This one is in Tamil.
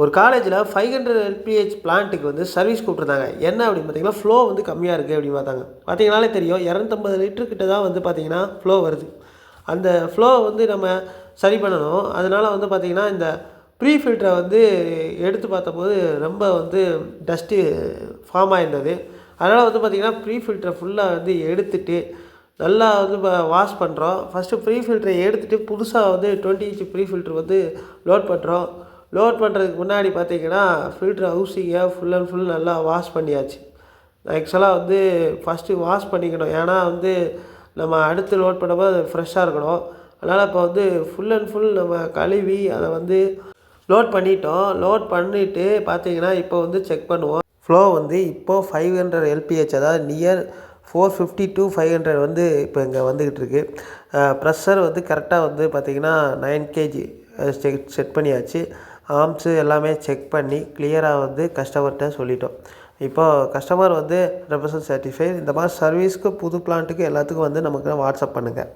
ஒரு காலேஜில் 500 எல்பிஹெச் பிளான்ட்டுக்கு வந்து சர்வீஸ் கூப்பிட்ருந்தாங்க. என்ன அப்படின்னு பார்த்தீங்கன்னா, ஃப்ளோ வந்து கம்மியாக இருக்குது அப்படின்னு பார்த்தாங்க. பார்த்தீங்கனாலே தெரியும் 250 லிட்டர் கிட்ட தான் வந்து பார்த்தீங்கன்னா ஃப்ளோ வருது. அந்த ஃப்ளோ வந்து நம்ம சரி பண்ணணும். அதனால் வந்து பார்த்திங்கன்னா இந்த ப்ரீ ஃபில்டரை வந்து எடுத்து பார்த்தபோது ரொம்ப வந்து டஸ்ட்டு ஃபார்ம் ஆகிருந்தது. அதனால் வந்து பார்த்திங்கன்னா ப்ரீ ஃபில்டரை ஃபுல்லாக வந்து எடுத்துட்டு நல்லா வந்து வாஷ் பண்ணுறோம். ஃபஸ்ட்டு ப்ரீ ஃபில்டரை எடுத்துகிட்டு புதுசாக வந்து 20 இன்ச் ப்ரீ ஃபில்டர் வந்து லோட் பண்ணுறோம். லோட் பண்ணுறதுக்கு முன்னாடி பார்த்திங்கன்னா ஃபில்டர் ஹவுசிங்கை ஃபுல் அண்ட் ஃபுல் நல்லா வாஷ் பண்ணியாச்சு. ஆக்சுவலாக வந்து ஃபஸ்ட்டு வாஷ் பண்ணிக்கணும். ஏன்னா வந்து நம்ம அடுத்து லோட் பண்ணும்போது அது ஃப்ரெஷ்ஷாக இருக்கணும். அதனால் இப்போ வந்து ஃபுல் அண்ட் ஃபுல் நம்ம கழுவி அதை வந்து லோட் பண்ணிட்டோம். லோட் பண்ணிவிட்டு பார்த்திங்கன்னா இப்போ வந்து செக் பண்ணுவோம். ஃப்ளோ வந்து இப்போது 500 எல்பிஹெச், அதாவது நியர் 450 to 500 வந்து இப்போ இங்கே வந்துக்கிட்டு இருக்குது. ப்ரெஷர் வந்து கரெக்டாக வந்து பார்த்திங்கன்னா 9 கேஜி செட் பண்ணியாச்சு. ஆர்ம்ஸு எல்லாமே செக் பண்ணி கிளியராக வந்து கஸ்டமர்கிட்ட சொல்லிட்டோம். இப்போது கஸ்டமர் வந்து 100% சாட்டிஸ்ஃபைட். இந்த மாதிரி சர்வீஸ்க்கு புது பிளான்ட்டுக்கு எல்லாத்துக்கும் வந்து நமக்கு வாட்ஸ்அப் பண்ணுங்கள்.